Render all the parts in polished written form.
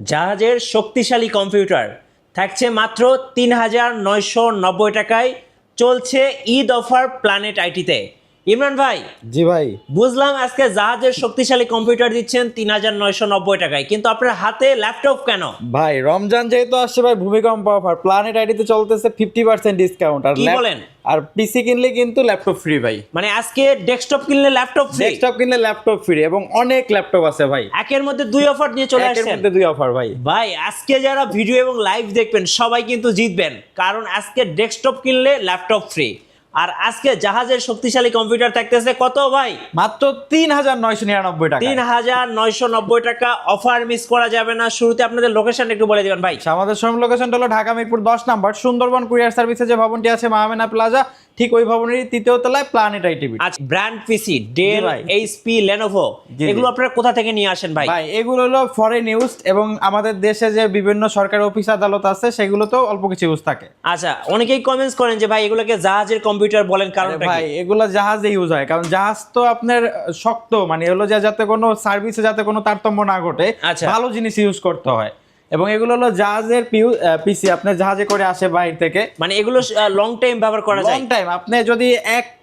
জাহাজের শক্তিশালী কম্পিউটার থাকছে মাত্র ৩,৯৯০ টাকায়, চলছে ঈদ অফার প্ল্যানেট আইটিতে। ইমরান ভাই, জি ভাই, বুঝলাম আজকে জাহাজের শক্তিশালী কম্পিউটার দিচ্ছেন ৩,৯৯০ টাকায়, কিন্তু আপনার হাতে ল্যাপটপ কেন? ভাই রমজান যেহেতু আসছে ভাই, ভূমিকম্প অফার প্ল্যানেট আইডিতে চলতেছে 50% ডিসকাউন্ট। আর কি বলেন? আর পিসি কিনলে কিন্তু ল্যাপটপ ফ্রি ভাই। মানে আজকে ডেস্কটপ কিনলে ল্যাপটপ ফ্রি? ডেস্কটপ কিনলে ল্যাপটপ ফ্রি এবং অনেক ল্যাপটপ আছে ভাই। একের মধ্যে দুই অফার নিয়ে চলে একের আসছেন। মধ্যে দুই অফার ভাই। ভাই আজকে যারা ভিডিও এবং লাইভ দেখবেন সবাই কিন্তু জিতবেন, কারণ আজকে ডেস্কটপ কিনলে ল্যাপটপ ফ্রি। আর আজকে জাহাজের শক্তিশালী কম্পিউটার থাকতেছে কত ভাই? মাত্র ৩,৯৯৯ টাকা। ৩,৯৯০ টাকা। অফার মিস করা যাবে না। শুরুতে আপনাদের লোকেশন একটু বলে দিবেন ভাই। আমাদের শোরুম লোকেশনটা হলো ঢাকা মিরপুর 10 নম্বর সুন্দরবন কুরিয়ার সার্ভিসে যে ভবনটি আছে মাহমেনা প্লাজা, ঠিক ওই ভবনেরই তৃতীয় তলায় প্ল্যানেট আইটি। আচ্ছা, ব্র্যান্ড পিসি ডেল, এইচপি, লেনোভো, এগুলো আপনারা কোথা থেকে নিয়ে আসেন ভাই? ভাই এগুলো হলো ফরেন ইউজ এবং আমাদের দেশে যে বিভিন্ন সরকারি অফিস আদালত আছে সেগুলোতেও অল্প কিছু ইউজ থাকে। আচ্ছা, অনেকেই কমেন্টস করেন যে ভাই এগুলোকে জাহাজের কম্পিউটার বলেন, কারণটা কি? ভাই এগুলো জাহাজে ইউজ হয়, কারণ জাহাজ তো আপনার শক্ত, মানে হলো যে যাতে কোনো সার্ভিসে যাতে কোনো তারতম্য না ঘটে, ভালো জিনিস ইউজ করতে হয়। এবং এগুলো হলো জাহাজের পিসি, আপনার জাহাজে করে আসে বাইরে থেকে, মানে এগুলো লং টাইম ব্যবহার করা যায়। লং টাইম আপনি যদি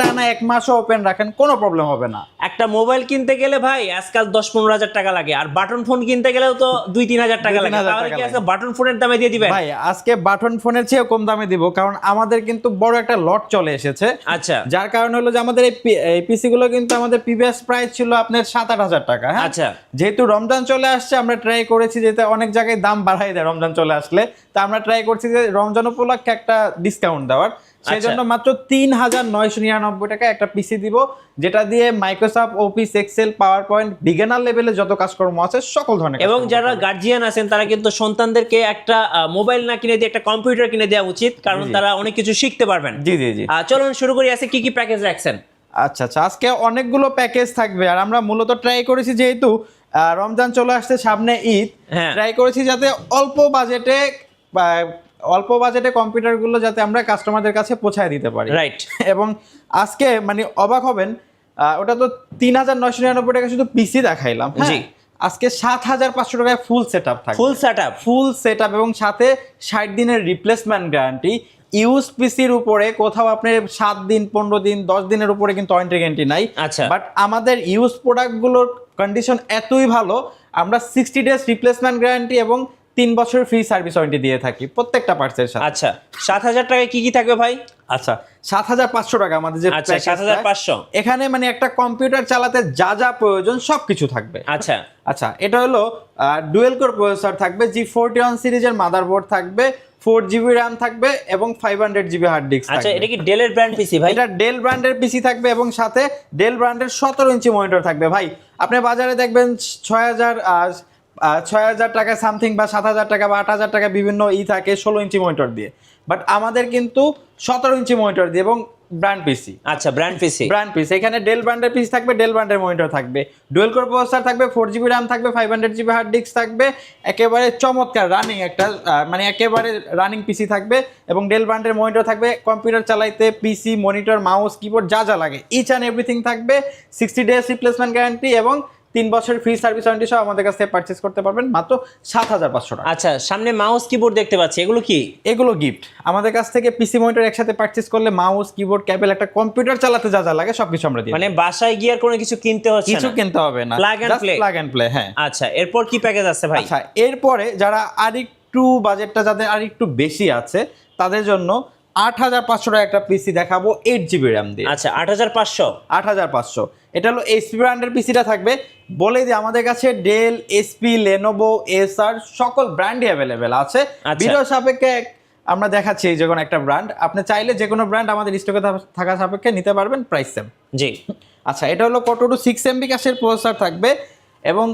টানা 1 মাসও ওপেন রাখেন কোনো প্রবলেম হবে না। একটা মোবাইল কিনতে গেলে ভাই আজকাল 10-15 হাজার টাকা লাগে, আর বাটন ফোন কিনতে গেলেও তো 2-3 হাজার টাকা লাগে। তাহলে কি আজকে বাটন ফোনের দামে দিয়ে দিবেন? ভাই আজকে বাটন ফোনের চেয়ে কম দামে দিব, কারণ আমাদের কিন্তু বড় একটা লট চলে এসেছে। আচ্ছা, যার কারণে হলো যে আমাদের এই পিসি গুলো কিন্তু আমাদের প্রিভিয়াস প্রাইস ছিল আপনার 7-8 হাজার টাকা। হ্যাঁ, আচ্ছা, যেহেতু রমজান চলে আসছে আমরা ট্রাই করেছি, যেতে অনেক জায়গায় দাম বাড়াই দেয় রমজান চলে আসলে, তা আমরা ট্রাই করছি যে রমজান উপলক্ষে একটা ডিসকাউন্ট দেওয়ার। সেই জন্য মাত্র ৩,৯৯৯ টাকা একটা পিসি দিব, যেটা দিয়ে Microsoft Office, Excel, PowerPoint, beginner লেভেলে যত কাজকর্ম আছে সকল ধরনের। এবং যারা গার্জিয়ান আছেন তারা কিন্তু সন্তানদেরকে একটা মোবাইল না কিনে দিয়ে একটা কম্পিউটার কিনে দেওয়া উচিত, কারণ তারা অনেক কিছু শিখতে পারবেন। জি জি জি, চলুন শুরু করি। আছে কি কি প্যাকেজ রাখছেন? আচ্ছা আচ্ছা, আজকে অনেকগুলো প্যাকেজ থাকবে। আর আমরা মূলত ট্রাই করেছি, যেহেতু রমজান চলে আসছে, সামনে ঈদ, ট্রাই করেছি যাতে অল্প বাজেটে কম্পিউটারগুলো যাতে আমরা কাস্টমারদের কাছে পৌঁছায় দিতে পারি। রাইট। এবং আজকে মানে অবাক হবেন, ওটা তো ৩,৯৯৯ টাকা শুধু পিসি দেখাইলাম। জি, আজকে ৭,৫০০ টাকায় ফুল সেটআপ থাকবে। ফুল সেটআপ এবং সাথে ৬০ দিনের রিপ্লেসমেন্ট গ্যারান্টি। ইউজ পিসির উপরে কোথাও আপনি 7 দিন, 15 দিন, 10 দিনের উপরে কিন্তু ওয়ারেন্টি গ্যারান্টি নাই। আচ্ছা, বাট আমাদের ইউজ প্রোডাক্টগুলোর কন্ডিশন এতই ভালো, আমরা 60 ডেজ রিপ্লেসমেন্ট গ্যারান্টি এবং 3 বছর ফ্রি সার্ভিস ওয়ারেন্টি দিয়ে থাকি প্রত্যেকটা পার্টসের সাথে। আচ্ছা, ৭,০০০ টাকায় কি কি থাকবে ভাই? আচ্ছা, ৭,৫০০ টাকা আমাদের যে ৭,৫০০। এখানে মানে একটা কম্পিউটার চালাতে যা যা প্রয়োজন সবকিছু থাকবে। আচ্ছা আচ্ছা, এটা হলো ডুয়েল কোর প্রসেসর থাকবে, G41 সিরিজের মাদারবোর্ড থাকবে, 4GB RAM থাকবে এবং 500GB হার্ড ডিস্ক থাকবে। আচ্ছা, এটা কি ডেলের ব্র্যান্ড পিসি ভাই? এটা ডেল ব্র্যান্ডের পিসি থাকবে এবং সাথে ডেল ব্র্যান্ডের 17 ইঞ্চি মনিটর থাকবে। ভাই আপনি বাজারে দেখবেন 6,000 টাকা সামথিং বা 7,000 টাকা বা 8,000 টাকা বিভিন্ন থাকে 16 ইঞ্চি মনিটর দিয়ে, বাট আমাদের কিন্তু 17 ইঞ্চি মনিটর দিয়ে এবং ব্র্যান্ড পিসি। আচ্ছা, ব্র্যান্ড পিসি। এখানে ডেল ব্র্যান্ডের পিসি থাকবে, ডেল ব্র্যান্ডের মনিটর থাকবে, ডুয়েল কোর প্রসেসর থাকবে, 4GB RAM থাকবে, 500GB হার্ড ডিস্ক থাকবে, একেবারে চমৎকার রানিং একটা মানে একেবারে রানিং পিসি থাকবে এবং ডেল ব্র্যান্ডের মনিটর থাকবে। কম্পিউটার চালাইতে পিসি, মনিটর, মাউস, কিবোর্ড যা যা লাগে ইচ অ্যান্ড এভরিথিং থাকবে। 60 ডেজ রিপ্লেসমেন্ট গ্যারান্টি এবং 3 বছর ফ্রি সার্ভিস ওয়ারেন্টি সহ আমাদের কাছ থেকে পারচেজ করতে পারবেন মাত্র ৭,৫০০ টাকা। আচ্ছা, সামনে মাউস কিবোর্ড দেখতে পাচ্ছি, এগুলো কি? এগুলো গিফট। আমাদের কাছ থেকে পিসি মনিটর একসাথে পারচেজ করলে মাউস, কিবোর্ড, কেবল, একটা কম্পিউটার চালাতে যা যা লাগে সবকিছু আমরা দিই। মানে বাসায় গিয়ে আর কোনো কিছু কিনতে হচ্ছে না? কিছু কিনতে হবে না, জাস্ট প্লাগ এন্ড প্লে। হ্যাঁ। আচ্ছা, এরপর কি প্যাকেজ আছে ভাই? আচ্ছা, এরপরে যারা আরেকটু বাজেটটা যাদের আরেকটু বেশি আছে তাদের জন্য ৮,৫০০ টাকা একটা পিসি দেখাবো 8GB RAM দিয়ে। আচ্ছা, ৮,৫০০। এটা হলো এইচপি ব্র্যান্ডের পিসিটা থাকবে। বলে দিই আমাদের কাছে ডেল, এসপি, লেনোভো, এসার সকল ব্র্যান্ডই অ্যাভেলেবেল আছে। ভিডিও সাপেক্ষে আমরা দেখাচ্ছি এই যে কোনো একটা ব্র্যান্ড, আপনি চাইলে যে কোনো ব্র্যান্ড আমাদের স্টকে থাকা সাপেক্ষে নিতে পারবেন, প্রাইস সেম। জি। আচ্ছা, এটা হলো Coto 6MB ক্যাশের প্রসেসর থাকবে এবং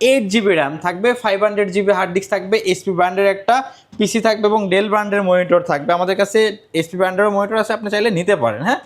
8GB RAM থাকবে, 500GB হার্ড ডিস্ক থাকবে, এসপি ব্র্যান্ডের একটা পিসি থাকবে এবং ডেল ব্র্যান্ডের মনিটর থাকবে। আমাদের কাছে এসপি ব্র্যান্ডের মনিটর আছে, আপনি চাইলে নিতে পারেন। হ্যাঁ,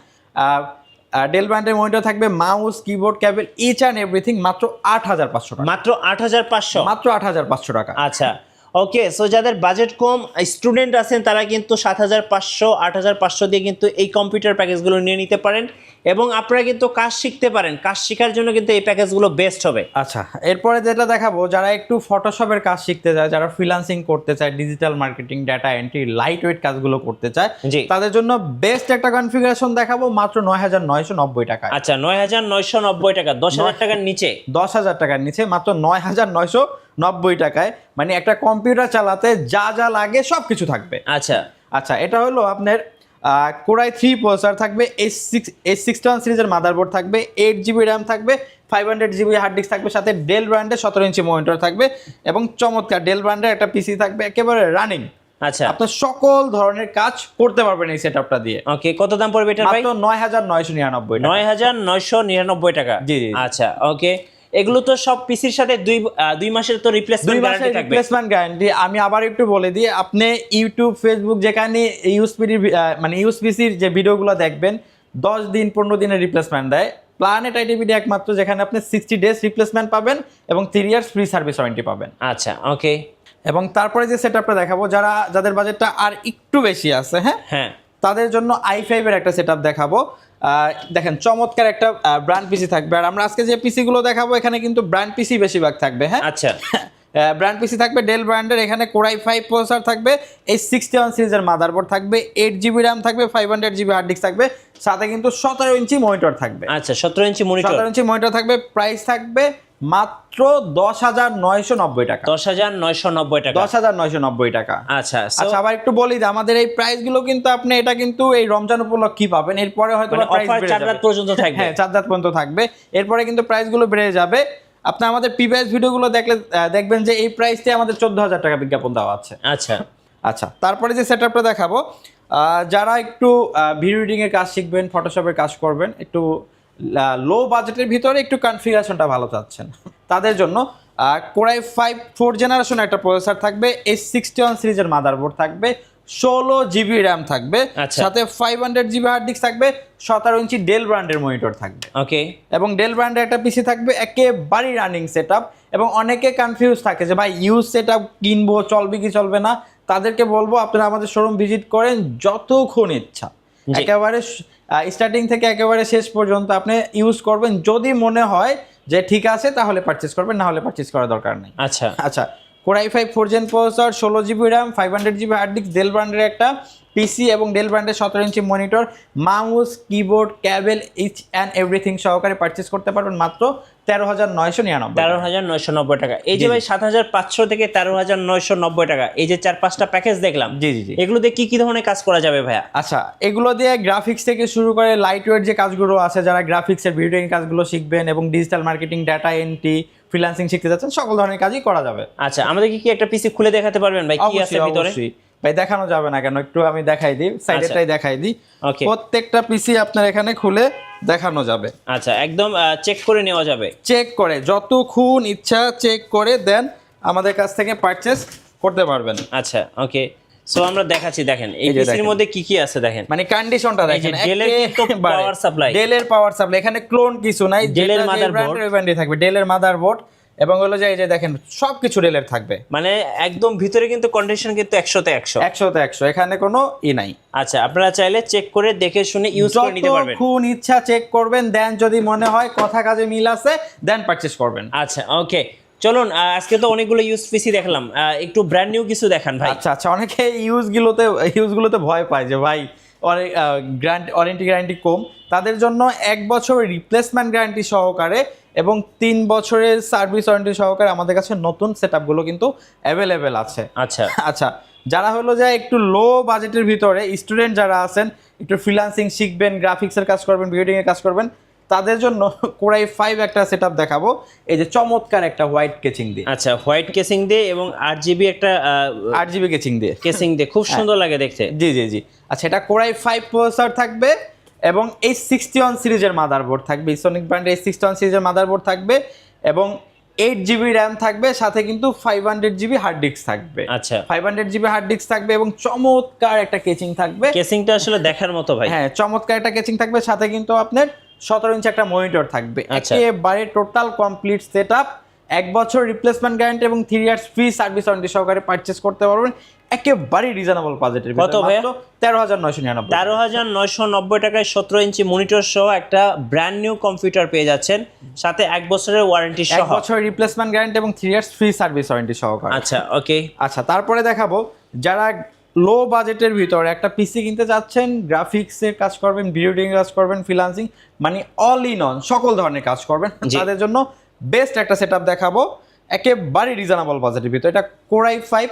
ডেল ব্র্যান্ডের মনিটর থাকবে, mouse, keyboard, cable each and everything মাত্র ৮,৫০০ টাকা। মাত্র ৮,৫০০? মাত্র ৮,৫০০ টাকা। আচ্ছা, ওকে, সো যাদের বাজেট কম স্টুডেন্ট আছেন তারা কিন্তু 7,500 8,500 দিয়ে কিন্তু এই কম্পিউটার প্যাকেজগুলো নিয়ে নিতে পারেন এবং আপনারা কিন্তু কাজ শিখতে পারেন। কাজ শেখার জন্য কিন্তু এই প্যাকেজগুলো বেস্ট হবে। আচ্ছা, এরপরে যেটা দেখাবো, যারা একটু ফটোশপের কাজ শিখতে চায়, যারা ফ্রিল্যান্সিং করতে চায়, digital marketing, data entry, light weight কাজগুলো করতে চায়, জি। তাদের জন্য বেস্ট একটা কনফিগারেশন দেখাবো মাত্র 9,990 টাকা। আচ্ছা, 9,990 টাকা, 10,000 টাকার নিচে, 10,000 টাকার নিচে মাত্র 9,990 টাকায়, মানে একটা কম্পিউটার চালাতে যা যা লাগে সব কিছু থাকবে। আচ্ছা আচ্ছা, এটা হলো আপনার কোরাই 3 প্রসেসর থাকবে, H61 সিরিজের মাদারবোর্ড থাকবে, 8GB র্যাম থাকবে, 500GB হার্ড ডিস্ক থাকবে, সাথে ডেল ব্র্যান্ডের 17 ইঞ্চি মনিটর থাকবে এবং চমৎকার ডেল ব্র্যান্ডের একটা পিসি থাকবে একেবারে রানিং। আচ্ছা, আপনার সকল ধরনের কাজ করতে পারবেন এই সেটআপটা দিয়ে। ওকে, কত দাম পড়বে এটা ভাই? মাত্র 9,999 টাকা। 9,999 টাকা। জি, জি। আচ্ছা, ওকে, এগুলো তো সব পিসির সাথে দুই মাসের তো 2 রিপ্লেসমেন্ট মাসের গ্যারান্টি থাকবে। Replacement guarantee. আমি আবার একটু বলে দিই, আপনি ইউটিউব, ফেসবুক যেখানে মানে ইউএসপিসির যে ভিডিওগুলো দেখবেন 10 দিন 15 দিনের রিপ্লেসমেন্ট দেয়। প্ল্যানেট আইটিভিডি একমাত্র যেখানে আপনি 60 ডেজ রিপ্লেসমেন্ট পাবেন এবং 3 ইয়ার্স ফ্রি সার্ভিস ওয়ারেন্টি পাবেন। আচ্ছা, ওকে, এবং তারপরে যে সেটআপটা দেখাবো, যাদের বাজেটটা আর একটু বেশি আছে, হ্যাঁ, তাদের জন্য i5 এর একটা সেটআপ দেখাবো। দেখেন চমৎকার একটা ব্র্যান্ড পিসি থাকবে। আর আমরা আজকে যে পিসি গুলো দেখাবো এখানে কিন্তু ব্র্যান্ড পিসি বেশিরভাগ থাকবে। হ্যাঁ, আচ্ছা, ব্র্যান্ড পিসি থাকবে ডেল ব্র্যান্ডের, এখানে কোরাই 5 প্রসেসর থাকবে, H61 সিরিজের মাদারবোর্ড থাকবে, 8GB র্যাম থাকবে, 500GB হার্ড ডিস্ক থাকবে, সাথে কিন্তু 17 ইঞ্চি মনিটর থাকবে। আচ্ছা, 17 ইঞ্চি মনিটর, 17 ইঞ্চি মনিটর থাকবে। প্রাইস থাকবে মাত্র 10,990 টাকা। 10,990 টাকা। 10,990 টাকা। আচ্ছা, আচ্ছা, আবার একটু বলি যে আমাদের এই প্রাইস গুলো কিন্তু আপনি এটা কিন্তু এই রমজান উপলক্ষে পাবেন, এরপরে হয়তো প্রাইস অফার বেড়ে 4 যাবে। রাত পর্যন্ত থাকবে। হ্যাঁ, 4 রাত পর্যন্ত থাকবে, এরপরে কিন্তু প্রাইস গুলো বেড়ে যাবে। আপনি আমাদের প্রিভিয়াস ভিডিওগুলো দেখলে দেখবেন যে এই প্রাইসতে আমাদের 14,000 টাকা বিজ্ঞাপন দেওয়া আছে। আচ্ছা, আচ্ছা, তারপরে যে সেটআপটা দেখাবো, যারা একটু ভিডিও এডিটিং এর কাজ শিখবেন, ফটোশপের কাজ করবেন, একটু লো বাজেটের ভিতরে একটু কনফিগারেশনটা ভালো চাচ্ছেন, তাদের জন্য কোরাই 5 4th জেনারেশন একটা প্রসেসর থাকবে, H61 সিরিজের মাদারবোর্ড থাকবে, 16GB র্যাম থাকবে, আচ্ছা। সাথে 500GB হার্ড ডিস্ক থাকবে, 17 ইঞ্চি ডেল ব্র্যান্ডের মনিটর থাকবে। ওকে, এবং ডেল ব্র্যান্ডের একটা পিসি থাকবে একেবারে রানিং সেটআপ। এবং অনেকে কনফিউজ থাকে যে ভাই ইউজ সেটআপ কিনবো, চলবে কি চলবে না, তাদেরকে বলবো আপনারা আমাদের শোরুম ভিজিট করেন, যতক্ষণ ইচ্ছা একেবারে স্টার্টিং থেকে একেবারে শেষ পর্যন্ত আপনি ইউজ করবেন। যদি মনে হয় যে ঠিক আছে তাহলে পারচেজ করবেন, না হলে পারচেজ করার দরকার নেই। আচ্ছা, আচ্ছা, core i 5 4th gen processor, 16GB RAM, 500GB hard disk, Dell ব্র্যান্ডের একটা পিসি এবং ডেল ব্র্যান্ডের 17 inch monitor, mouse, keyboard, cable, each and everything সহকারে পারচেজ করতে পারবেন মাত্র 13,999। 13,990 টাকা। এই যে ভাই 7,500 থেকে 13,990 টাকা, এই যে 4-5টা প্যাকেজ দেখলাম, জি জি জি। এগুলোতে কি কি ধরনের কাজ করা যাবে ভাইয়া? আচ্ছা, এগুলো দিয়ে গ্রাফিক্স থেকে শুরু করে লাইট ওয়েট যে কাজগুলো আছে, যারা গ্রাফিক্সের ভিডিও কাজগুলো শিখবেন এবং digital marketing, data entry, freelancing শিখতে যাচ্ছেন, সকল ধরনের কাজই করা যাবে। আচ্ছা, আমাদেরকে কি একটা পিসি খুলে দেখাতে পারবেন ভাই, কি আছে ভিতরে? অবশ্যই ভাই, দেখানো যাবে না কেন, একটু আমি দেখাই দিই, সাইডেরটাই দেখাই দিই। ওকে, প্রত্যেকটা পিসি আপনার এখানে খুলে দেখানো যাবে। আচ্ছা, একদম চেক করে নেওয়া যাবে, চেক করে যতক্ষণ ইচ্ছা চেক করে দেন আমাদের কাছ থেকে পারচেজ করতে পারবেন। আচ্ছা, ওকে, সো আমরা দেখাচ্ছি, দেখেন এই এই যে পিসির দেখেন। মধ্যে কি কি আছে দেখেন, মানে কন্ডিশনটা দেখেন, ডেলের কিন্তু পাওয়ার সাপ্লাই, ডেলের পাওয়ার সাপ্লাই, এখানে ক্লোন কিছু নাই, ডেলের মাদারবোর্ড থাকবে, ডেলের মাদারবোর্ড এবং হলো যে এই যে দেখেন সবকিছু ডেলের থাকবে, মানে একদম ভিতরে কিন্তু কন্ডিশন কিন্তু 100তে 100, 100তে 100, এখানে কোনো নাই। আচ্ছা, আপনারা চাইলে চেক করে দেখে শুনে ইউজ করে নিতে পারবেন, যতক্ষণ ইচ্ছা চেক করবেন, দেন যদি মনে হয় কথা কাজে মিল আছে দেন পারচেজ করবেন। আচ্ছা, ওকে, চলুন, আজকে তো অনেকগুলো ইউজ পিসি দেখলাম, একটু ব্র্যান্ড নিউ কিছু দেখান ভাই। আচ্ছা আচ্ছা, অনেকে ইউজগুলোতে ভয় পায় যে ভাই ওয়ারেন্টি গ্যারান্টি কম, তাদের জন্য 1 বছর রিপ্লেসমেন্ট গ্যারান্টি সহকারে এবং 3 বছরের সার্ভিস ওয়ারেন্টি সহকারে আমাদের কাছে নতুন সেটআপগুলো কিন্তু অ্যাভেলেবেল আছে। আচ্ছা আচ্ছা, যারা হলো যে একটু লো বাজেটের ভিতরে স্টুডেন্ট যারা আছেন, একটু ফ্রিল্যান্সিং শিখবেন, গ্রাফিক্সের কাজ করবেন, ভিডিও এর কাজ করবেন, তাদের জন্য কোরাই 5 একটা সেটআপ দেখাবো, এই যে চমৎকার একটা হোয়াইট কেচিং দিয়ে। আচ্ছা, হোয়াইট কেসিং দিয়ে এবং 8GB একটা 8GB কেচিং দিয়ে, কেসিং দিয়ে খুব সুন্দর লাগে দেখতে। জি জি জি। আচ্ছা, এটা কোরাই 5 প্রসেসর থাকবে এবং H61 সিরিজের মাদারবোর্ড থাকবে, ইসোনিক ব্র্যান্ডের H61 সিরিজের মাদারবোর্ড থাকবে এবং 8GB র্যাম থাকবে, সাথে কিন্তু 500GB হার্ড ডিস্ক থাকবে। আচ্ছা, 500GB হার্ড ডিস্ক থাকবে এবং চমৎকার একটা কেচিং থাকবে। কেসিংটা আসলে দেখার মতো ভাই। হ্যাঁ, চমৎকার একটা কেচিং থাকবে, সাথে কিন্তু আপনার 17 ইঞ্চি একটা মনিটর থাকবে। একেবারে টোটাল কমপ্লিট সেটআপ, 1 বছর রিপ্লেসমেন্ট গ্যারান্টি এবং 3 ইয়ার্স ফ্রি সার্ভিস ওয়ারেন্টি সহকারে পারচেজ করতে পারবেন একেবারেই রিজনেবল বাজেটের কত ভাই? 13,999 13,990 টাকায় 17 ইঞ্চি মনিটর সহ একটা ব্র্যান্ড নিউ কম্পিউটার পেয়ে যাচ্ছেন, সাথে 1 বছরের ওয়ারেন্টি 1 সহ। বছর রিপ্লেসমেন্ট গ্যারান্টি এবং 3 ইয়ার্স ফ্রি সার্ভিস ওয়ারেন্টি সহকারে। আচ্ছা, ওকে। আচ্ছা, তারপরে দেখাবো যারা লো বাজেটের ভিতরে একটা পিসি কিনতে চাচ্ছেন, গ্রাফিক্সের কাজ করবেন, ভিডিও এডিটিং কাজ করবেন, ফ্রিল্যান্সিং, মানে অল ইন অন সকল ধরনের কাজ করবেন, জি। তাদের জন্য বেস্ট একটা সেটআপ দেখাবো একেবারে রিজনেবল বাজেটের ভিতরে। এটা Core i5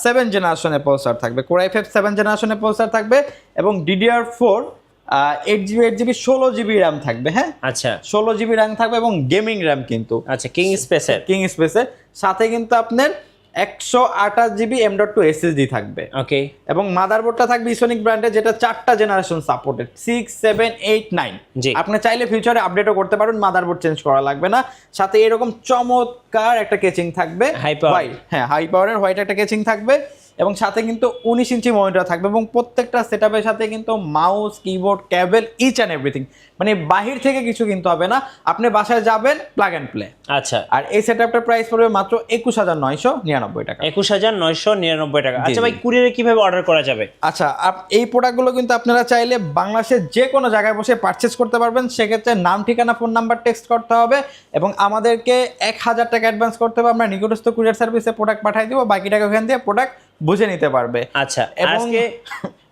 7 জেনারেশনের প্রসেসর থাকবে, Core i5 7 জেনারেশনের প্রসেসর থাকবে এবং DDR4 8GB 8GB 16GB RAM থাকবে। হ্যাঁ, আচ্ছা 16GB র্যাম থাকবে এবং গেমিং র্যাম কিন্তু আচ্ছা, কিং স্পেসের। কিং স্পেসের সাথে কিন্তু আপনার 128GB M.2 SSD থাকবে। ওকে। এবং মাদারবোর্ডটা থাকবে ইসোনিক ব্র্যান্ডের, যেটা 4টা জেনারেশন সাপোর্টেড, 6, 7, 8, 9। জি। আপনি চাইলে ফিউচারে আপডেটও করতে পারবেন, মাদারবোর্ড চেঞ্জ করা লাগবে না। সাথে এরকম চমৎকার একটা কেচিং থাকবে, High power। হোয়াইট, হ্যাঁ হাই পাওয়ারের হোয়াইট একটা কেচিং থাকবে এবং সাথে কিন্তু 19 ইঞ্চি মনিটর থাকবে এবং প্রত্যেকটা সেটআপের সাথে কিন্তু mouse, keyboard, cable, each and everything, মানে বাহির থেকে কিছু কিনতে হবে না, আপনি বাসায় যাবেন প্লাগ অ্যান্ড প্লে। আচ্ছা, আর এই সেটআপটার প্রাইস পড়বে মাত্র 21,999 টাকা। 21,999 টাকা। আচ্ছা জি, ভাই, জি। কুরিয়ারে কিভাবে অর্ডার করা যাবে? আচ্ছা, এই প্রোডাক্টগুলো কিন্তু আপনারা চাইলে বাংলাদেশের যে কোনো জায়গায় বসে পারচেস করতে পারবেন। সেক্ষেত্রে নাম, ঠিকানা, ফোন নাম্বার টেক্সট করতে হবে এবং আমাদেরকে 1,000 টাকা অ্যাডভান্স করতে হবে। আমরা নিকটস্থ কুরিয়ার সার্ভিসে প্রোডাক্ট পাঠিয়ে দিব, বাকি টাকা ওখান দিয়ে প্রোডাক্ট বুঝে নিতে পারবে। আচ্ছা, এবং আজকে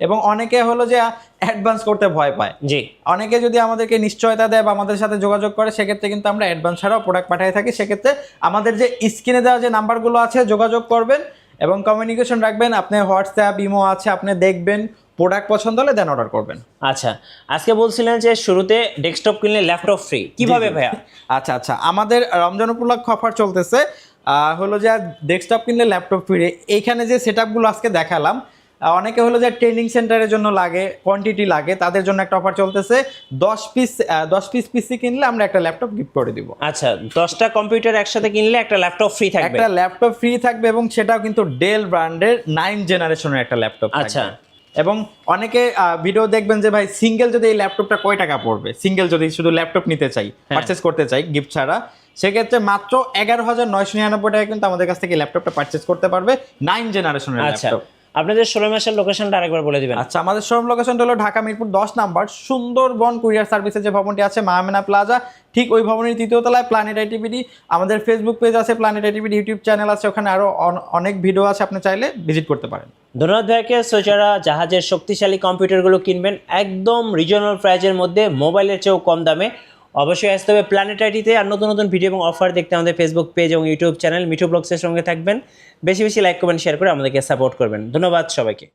এবং অনেকে হলো যে অ্যাডভান্স করতে ভয় পায়। জি, অনেকে যদি আমাদেরকে নিশ্চয়তা দেয় বা আমাদের সাথে যোগাযোগ করে, সেক্ষেত্রে কিন্তু আমরা অ্যাডভান্স ছাড়াও প্রোডাক্ট পাঠিয়ে থাকি। সেক্ষেত্রে আমাদের যে স্ক্রিনে দেওয়া যে নাম্বারগুলো আছে যোগাযোগ করবেন এবং কমিউনিকেশন রাখবেন। আপনি হোয়াটসঅ্যাপ, ইমো আছে, আপনি দেখবেন, প্রোডাক্ট পছন্দ হলে দেন অর্ডার করবেন। আচ্ছা, আজকে বলছিলেন যে শুরুতে ডেস্কটপ কিনলে ল্যাপটপ ফ্রি, কিভাবে ভাইয়া? আচ্ছা আচ্ছা, আমাদের রমজান উপলক্ষে অফার চলতেছে, হলো যে ডেস্কটপ কিনলে ল্যাপটপ ফ্রি। এইখানে যে সেটআপগুলো আজকে দেখালাম, অনেকে হলো যে ট্রেনিং সেন্টারের জন্য লাগে, কোয়ান্টিটি লাগে, তাদের জন্য একটা অফার চলতেছে। 10 পিস পিসি কিনলে আমরা একটা ল্যাপটপ গিফট করে দিব। আচ্ছা, 10টা কম্পিউটার একসাথে কিনলে একটা ল্যাপটপ ফ্রি থাকবে। একটা ল্যাপটপ ফ্রি থাকবে এবং সেটাও কিন্তু ডেল ব্র্যান্ডের 9 জেনারেশনের একটা ল্যাপটপ। আচ্ছা। এবং অনেকে ভিডিও দেখবেন যে ভাই সিঙ্গেল যদি এই ল্যাপটপটা কয় টাকা পড়বে, সিঙ্গেল যদি শুধু ল্যাপটপ নিতে চাই, পারচেস করতে চাই গিফট ছাড়া, সেক্ষেত্রে মাত্র 11,999 টাকা কিন্তু আমাদের কাছ থেকে ল্যাপটপটা পারচেস করতে পারবে 9 জেনারেশনের আচ্ছা, ল্যাপটপ। আপনাদের শোরুমের লোকেশনটা আরেকবার বলে দিবেন। আচ্ছা, আমাদের শোরুম লোকেশনটা হলো ঢাকা মিরপুর 10 নাম্বার সুন্দরবন কুরিয়ার সার্ভিসের যে ভবনটি আছে মাহমেনা প্লাজা, ঠিক ওই ভবনের 3য় তলায় প্ল্যানেট আইটিভিডি। আমাদের ফেসবুক পেজ আছে, প্ল্যানেট আইটিভিডি ইউটিউব চ্যানেল আছে, ওখানে আরো অনেক ভিডিও আছে, আপনি চাইলে ভিজিট করতে পারেন। ধন্যবাদ ভাইকে। সো যারা জাহাজের শক্তিশালী কম্পিউটারগুলো কিনবেন একদম রিজনেবল প্রাইজের মধ্যে, মোবাইলের চেয়েও কম দামে, অবশ্যই আসতে হবে প্ল্যানেট আইটিতে। আর নতুন নতুন ভিডিও এবং অফার দেখতে আমাদের ফেসবুক পেজ এবং ইউটিউব চ্যানেল মিঠু ব্লগসের সঙ্গে থাকবেন। বেশি বেশি লাইক, কমেন্ট, শেয়ার করে আমাদেরকে সাপোর্ট করবেন। ধন্যবাদ সবাইকে।